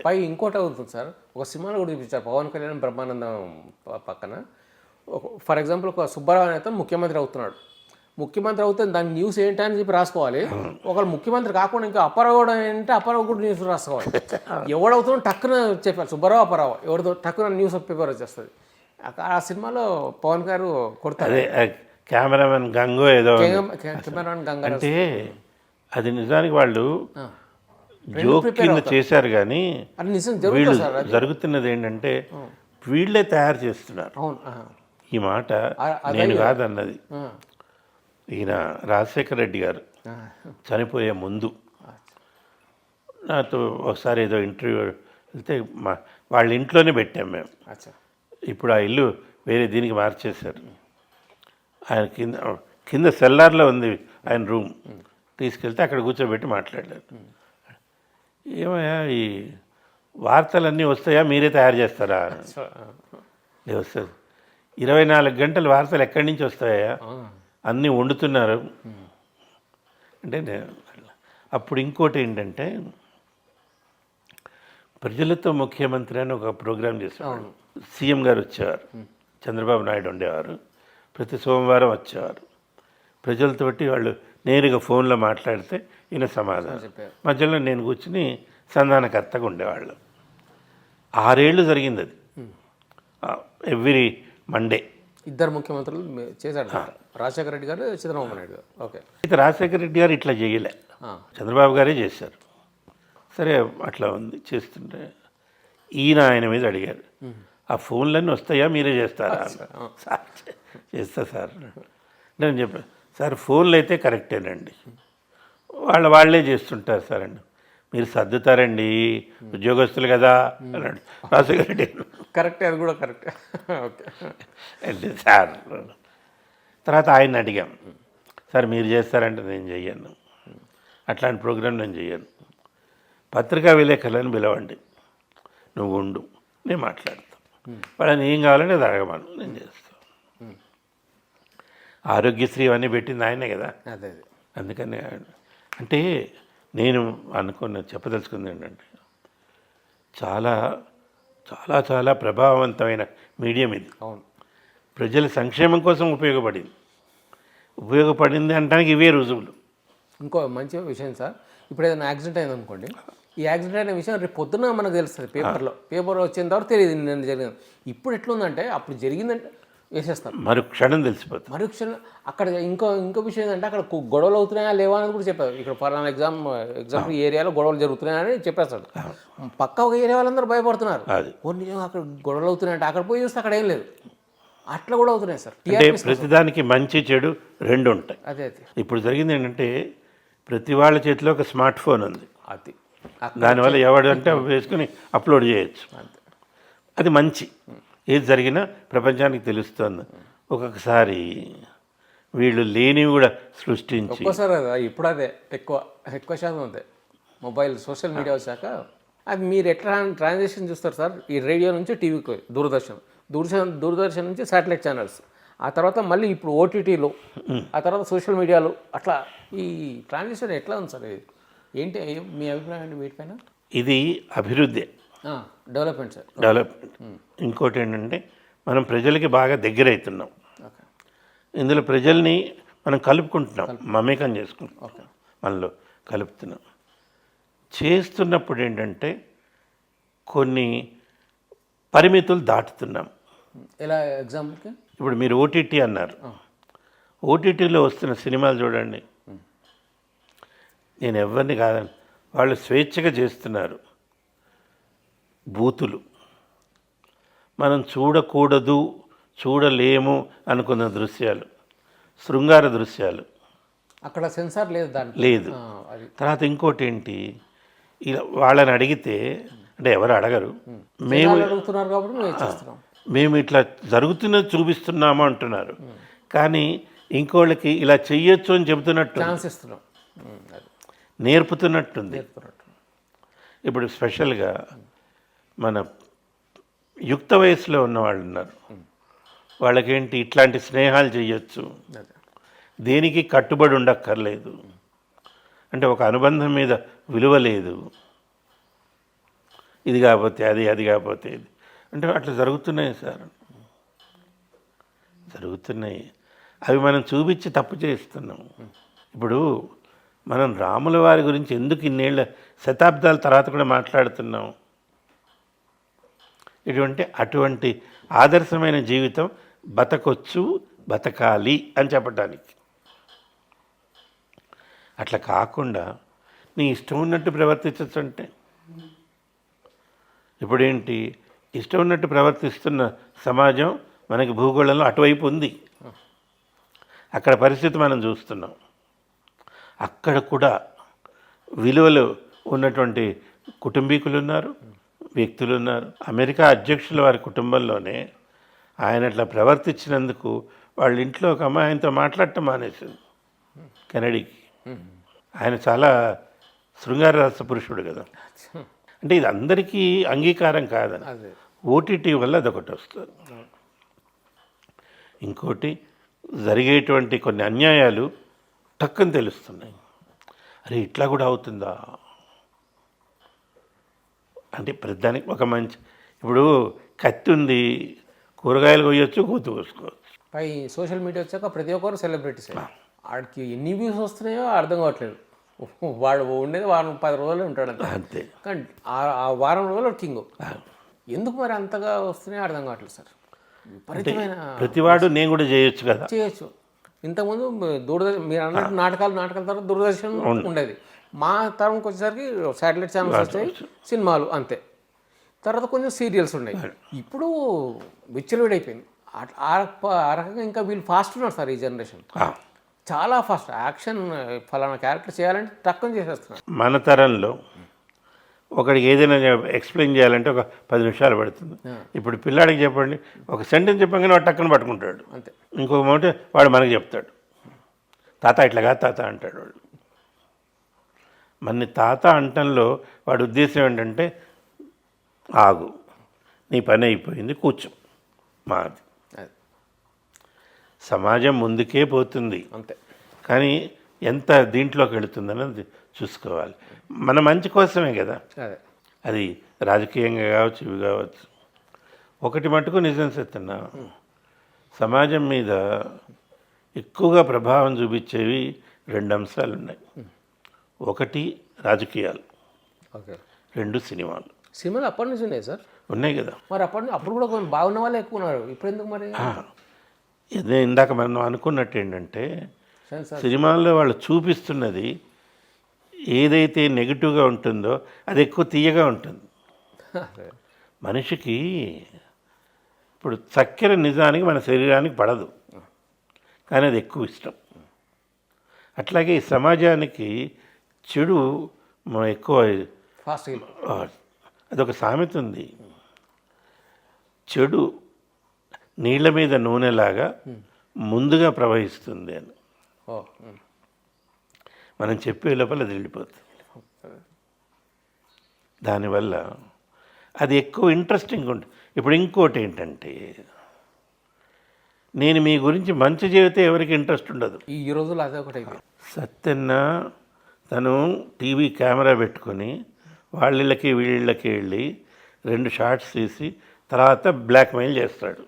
పై ఇంకోటి అవుతుంది సార్, ఒక సినిమాలో కూడా చూపించారు పవన్ కళ్యాణ్ బ్రహ్మానందం పక్కన. ఫర్ ఎగ్జాంపుల్ ఒక సుబ్బారావు అయితే ముఖ్యమంత్రి అవుతున్నాడు, ముఖ్యమంత్రి అవుతే దాని న్యూస్ ఏంటని చెప్పి రాసుకోవాలి. ఒకళ్ళు ముఖ్యమంత్రి కాకుండా ఇంకా అప్పారావు కూడా ఏంటంటే అప్పారావు కూడా న్యూస్ రాసుకోవాలి. ఎవడవుతుందో టక్కున చెప్పారు సుబ్బారావు అప్పారావు, ఎవరితో టక్కున న్యూస్ పేపర్ వచ్చేస్తుంది. ఆ సినిమాలో పవన్ గారు కొడతారు, కెమెరామెన్ గంగో ఏదో కెమెరామెన్ గంగా అంటే అది నిజానికి వాళ్ళు జోక్ కింద చేశారు. కానీ వీళ్ళు జరుగుతున్నది ఏంటంటే వీళ్ళే తయారు చేస్తున్నారు. ఈ మాట నేను కాదన్నది. ఈయన రాజశేఖర రెడ్డి గారు చనిపోయే ముందు నాతో ఒకసారి ఏదో ఇంటర్వ్యూ వెళ్తే వాళ్ళ ఇంట్లోనే పెట్టాం మేము. ఇప్పుడు ఆ ఇల్లు వేరే దీనికి మార్చేశారు. ఆయన కింద సెల్లార్లో ఉంది ఆయన రూమ్. తీసుకెళ్తే అక్కడ కూర్చోబెట్టి మాట్లాడారు. ఏమయ్యా ఈ వార్తలన్నీ వస్తాయా, మీరే తయారు చేస్తారా? వస్తుంది. 24 గంటలు వార్తలు ఎక్కడి నుంచి వస్తాయా, అన్నీ వండుతున్నారు అంటే. అప్పుడు ఇంకోటి ఏంటంటే ప్రజలతో ముఖ్యమంత్రి అని ఒక ప్రోగ్రాం చేసేవారు. సీఎం గారు వచ్చేవారు, చంద్రబాబు నాయుడు ఉండేవారు. ప్రతి సోమవారం వచ్చేవారు. ప్రజలతోటి వాళ్ళు నేరుగా ఫోన్లో మాట్లాడితే ఈయన సమాధానం. మధ్యలో నేను కూర్చుని సంధానకర్తగా ఉండేవాళ్ళు. 6 ఏళ్ళు జరిగింది అది. ఎవ్రీ మండే ఇద్దరు ముఖ్యమంత్రులు చేశారు, రాజశేఖర రెడ్డి గారు, చంద్రబాబు నాయుడు గారు. ఓకే, అయితే రాజశేఖర రెడ్డి గారు ఇట్లా చేయలే, చంద్రబాబు గారే చేశారు. సరే అట్లా ఉంది చేస్తుంటే ఈయన ఆయన మీద అడిగారు, ఆ ఫోన్లన్నీ వస్తాయా, మీరే చేస్తారా? సార్ చేస్తా సార్. నేను చెప్పాను, సార్ ఫోన్లు అయితే కరెక్టేనండి, వాళ్ళే చేస్తుంటారు సార్ అండి, మీరు సర్దుతారండి, ఉద్యోగస్తులు కదా అన్నాడు రాజశేఖర రెడ్డి. కరెక్టే, అది కూడా కరెక్టే. ఓకే అంటే సార్ తర్వాత ఆయన అడిగాం, సార్ మీరు చేస్తారంటే నేను చెయ్యను, అట్లాంటి ప్రోగ్రాం నేను చెయ్యను, పత్రికా విలేకరులను పిలవండి, నువ్వు ఉండు, నేను మాట్లాడతాను, వాళ్ళని ఏం కావాలంటే అది అడగమను, నేను చేస్తాను. ఆరోగ్యశ్రీ అవన్నీ పెట్టింది ఆయనే కదా. అదే అందుకని అంటే నేను చెప్పదలుచుకుంది ఏంటంటే చాలా చాలా చాలా ప్రభావవంతమైన మీడియం ఇది. అవును, ప్రజల సంక్షేమం కోసం ఉపయోగపడింది అనడానికి ఇవే రుజువులు. ఇంకో మంచి విషయం సార్, ఇప్పుడు ఏదైనా యాక్సిడెంట్ అయింది అనుకోండి, ఈ యాక్సిడెంట్ అయిన విషయం రేపు పొద్దున మనకు తెలుస్తుంది, పేపర్లో వచ్చిన తర్వాత తెలియదు నేను జరిగింది. ఇప్పుడు ఎట్లుందంటే అప్పుడు జరిగిందంటే వేసేస్తాను, మరుక్షణం తెలిసిపోతుంది. మరుక్షణం. అక్కడ ఇంకో విషయం ఏంటంటే అక్కడ గొడవలు అవుతున్నాయా లేవా అని కూడా చెప్పారు. ఇక్కడ ఫలానా ఎగ్జాంపుల్ ఏరియాలో గొడవలు జరుగుతున్నాయని చెప్పేస్తాడు. పక్క ఒక ఏరియా వాళ్ళందరూ భయపడుతున్నారు, నిజంగా అక్కడ గొడవలు అవుతున్నాయంటే అక్కడ పోయి చూస్తే అక్కడ ఏం లేదు. అట్లా కూడా అవుతున్నాయి సార్. అంటే ప్రతిదానికి మంచి చెడు రెండు ఉంటాయి. అదే ఇప్పుడు జరిగింది ఏంటంటే ప్రతి వాళ్ళ చేతిలో ఒక స్మార్ట్ ఫోన్ ఉంది. అది దానివల్ల ఎవడంటే వేసుకుని అప్లోడ్ చేయొచ్చు. అది మంచి, ఏది జరిగినా ప్రపంచానికి తెలుస్తుంది. ఒక్కొక్కసారి వీళ్ళు లేనివి కూడా సృష్టించి ఒక్కోసారి ఇప్పుడు అదే ఎక్కువ శాతం అదే మొబైల్ సోషల్ మీడియా వచ్చాక అది మీరు ఎట్లా ట్రాన్సాక్షన్ చూస్తారు సార్. ఈ రేడియో నుంచి టీవీకి దూరదర్శన్ నుంచి శాటిలైట్ ఛానల్స్, ఆ తర్వాత మళ్ళీ ఇప్పుడు ఓటీటీలు, ఆ తర్వాత సోషల్ మీడియాలు, అట్లా ఈ ట్రాన్సాక్షన్ ఎట్లా ఉంది సార్? ఏంటి మీ అభిప్రాయం అండి వీటిపైన? ఇది అభివృద్ధి, డెవలప్మెంట్ సార్, డెవలప్మెంట్. ఇంకోటి ఏంటంటే మనం ప్రజలకి బాగా దగ్గర అవుతున్నాం. ఇందులో ప్రజల్ని మనం కలుపుకుంటున్నాం, మమేకం చేసుకుంటున్నాం, మనలో కలుపుతున్నాం. చేస్తున్నప్పుడు ఏంటంటే కొన్ని పరిమితులు దాటుతున్నాం. ఎలా ఎగ్జాంపుల్కి ఇప్పుడు మీరు ఓటీటీ అన్నారు, ఓటీటీలో వస్తున్న సినిమాలు చూడండి, నేను ఎవరిని కాదని వాళ్ళు స్వేచ్ఛగా చేస్తున్నారు. బూతులు మనం చూడకూడదు, చూడలేము అనుకున్న దృశ్యాలు, శృంగార దృశ్యాలు, అక్కడ సెన్సార్ లేదు. తర్వాత ఇంకోటి ఏంటి, ఇలా వాళ్ళని అడిగితే అంటే ఎవరు అడగరు, మేము ఇట్లా జరుగుతున్నది చూపిస్తున్నాము అంటున్నారు. కానీ ఇంకోళ్ళకి ఇలా చెయ్యొచ్చు అని చెబుతున్నట్టు, నేర్పుతున్నట్టుంది. ఇప్పుడు స్పెషల్గా మన యుక్త వయసులో ఉన్న వాళ్ళు ఉన్నారు, వాళ్ళకేంటి ఇట్లాంటి స్నేహాలు చేయొచ్చు, దేనికి కట్టుబడి ఉండక్కర్లేదు, అంటే ఒక అనుబంధం మీద విలువ లేదు. ఇది కాకపోతే అది, అది కాకపోతే ఇది. అంటే అట్లా జరుగుతున్నాయి సార్, జరుగుతున్నాయి. అవి మనం చూపించి తప్పు చేస్తున్నాం. ఇప్పుడు మనం రాముల వారి గురించి ఎందుకు ఇన్నేళ్ళ శతాబ్దాల తర్వాత కూడా మాట్లాడుతున్నాం? అటువంటి ఆదర్శమైన జీవితం బతకొచ్చు, బతకాలి అని చెప్పడానికి. అట్లా కాకుండా నీ ఇష్టం ఉన్నట్టు ప్రవర్తించచ్చు అంటే ఇప్పుడేంటి, ఇష్టం ఉన్నట్టు ప్రవర్తిస్తున్న సమాజం మనకి భూగోళంలో అటువైపు ఉంది. అక్కడ పరిస్థితి మనం చూస్తున్నాం. అక్కడ కూడా విలువలు ఉన్నటువంటి కుటుంబీకులు ఉన్నారు, వ్యక్తులు ఉన్నారు. అమెరికా అధ్యక్షుల వారి కుటుంబంలోనే ఆయన అట్లా ప్రవర్తించినందుకు వాళ్ళ ఇంట్లో ఒక అమ్మాయి ఆయనతో మాట్లాడటం మానేసింది. కెనడీకి ఆయన చాలా శృంగార రస పురుషుడు కదా. అంటే ఇది అందరికీ అంగీకారం కాదని ఓటీటీ వల్ల అదొకటి వస్తుంది. ఇంకోటి జరిగేటువంటి కొన్ని అన్యాయాలు టక్కని తెలుస్తున్నాయి. అరే ఇట్లా కూడా అవుతుందా అంటే ప్రతిదానికి ఒక మంచి, ఇప్పుడు కత్తి ఉంది, కూరగాయలు కొయ్యొచ్చు, కూతు కోసుకోవచ్చు. పై సోషల్ మీడియా వచ్చాక ప్రతి ఒక్కరు సెలబ్రిటీస్. వాడికి ఎన్ని వ్యూస్ వస్తున్నాయో అర్థం కావట్లేదు. వాడు ఉండేది వారం 10 రోజులు ఉంటాడు అంతే. కానీ ఆ వారం రోజులు కింగ్. ఎందుకు మరి అంతగా వస్తున్నాయో అర్థం కావట్లేదు సార్. విపరీతమైన ప్రతివాడు నేను కూడా చేయొచ్చు కదా. చేయొచ్చు. ఇంతకుముందు దూరదర్శన్, మీరు అన్నట్టు నాటకాల తర్వాత దూరదర్శన్ ఉండేది. మా తరంకి వచ్చేసరికి శాటిలైట్ ఛానల్స్ వచ్చాయి, సినిమాలు అంతే. తర్వాత కొంచెం సీరియల్స్ ఉన్నాయి. ఇప్పుడు విచ్చలవిడైపోయింది. ఆ రకంగా ఇంకా వీళ్ళు ఫాస్ట్ ఉన్నారు సార్ ఈ జనరేషన్. చాలా ఫాస్ట్. యాక్షన్ ఫలానా క్యారెక్టర్ చేయాలంటే తక్కువ చేసేస్తున్నారు. మన తరంలో ఒకడికి ఏదైనా ఎక్స్ప్లెయిన్ చేయాలంటే ఒక 10 నిమిషాలు పడుతుంది. ఇప్పుడు పిల్లాడికి చెప్పండి, ఒక సెంటెన్స్ చెప్పగానే వాడు టక్కన పట్టుకుంటాడు. అంతే. ఇంకొక మాట వాడు మనకి చెప్తాడు, తాత ఇట్లా కాదు తాత అంటాడు. వాడు మన తాత అంటంలో వాడి ఉద్దేశం ఏంటంటే, ఆగు, నీ పని అయిపోయింది, కూర్చో, మాది. సమాజం ముందుకే పోతుంది అంతే. కానీ ఎంత దీంట్లోకి వెళుతుందన్నది చూసుకోవాలి. మన మంచి కోసమే కదా అది, రాజకీయంగా కావచ్చు, ఇవి కావచ్చు. ఒకటి మటుకు నిజం చెప్తున్నా, సమాజం మీద ఎక్కువగా ప్రభావం చూపించేవి 2 అంశాలు ఉన్నాయి. ఒకటి రాజకీయాలు, 2 సినిమాలు. సినిమాలు అప్పటి నుంచి ఉన్నాయి సార్. ఉన్నాయి కదా. మరి అప్పుడు కూడా కొంచెం బాగున్న వాళ్ళే ఎక్కువ ఉన్నారు. ఇప్పుడు ఎందుకు మరి? ఇదే ఇందాక మనం అనుకున్నట్టు ఏంటంటే, సినిమాల్లో వాళ్ళు చూపిస్తున్నది ఏదైతే నెగిటివ్గా ఉంటుందో అది ఎక్కువ తీయగా ఉంటుంది. మనిషికి ఇప్పుడు చక్కెర నిజానికి మన శరీరానికి పడదు, కానీ అది ఎక్కువ ఇష్టం. అట్లాగే ఈ సమాజానికి చెడు ఎక్కువ. అదొక సామెత ఉంది, చెడు నీళ్ళ మీద నూనెలాగా ముందుగా ప్రవహిస్తుంది అని. మనం చెప్పే లోపల అది వెళ్ళిపోతుంది. దానివల్ల అది ఎక్కువ ఇంట్రెస్టింగ్ ఉంటుంది. ఇప్పుడు ఇంకోటి ఏంటంటే, నేను మీ గురించి మంచి చెబితే ఎవరికి ఇంట్రెస్ట్ ఉండదు. ఈ రోజుల్లో అదే ఒకటి. సత్యన్న తను టీవీ కెమెరా పెట్టుకొని వాళ్ళకి వీళ్ళకి వెళ్ళి 2 షార్ట్స్ తీసి తర్వాత బ్లాక్మెయిల్ చేస్తాడు.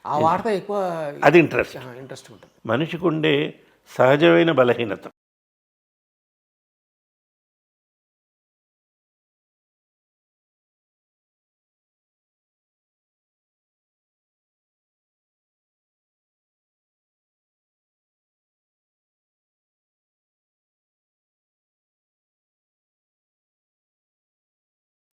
ఆ వార్త ఎక్కువ, అది ఇంట్రెస్ట్ ఉంటుంది. మనిషికి ఉండే సహజమైన బలహీనత.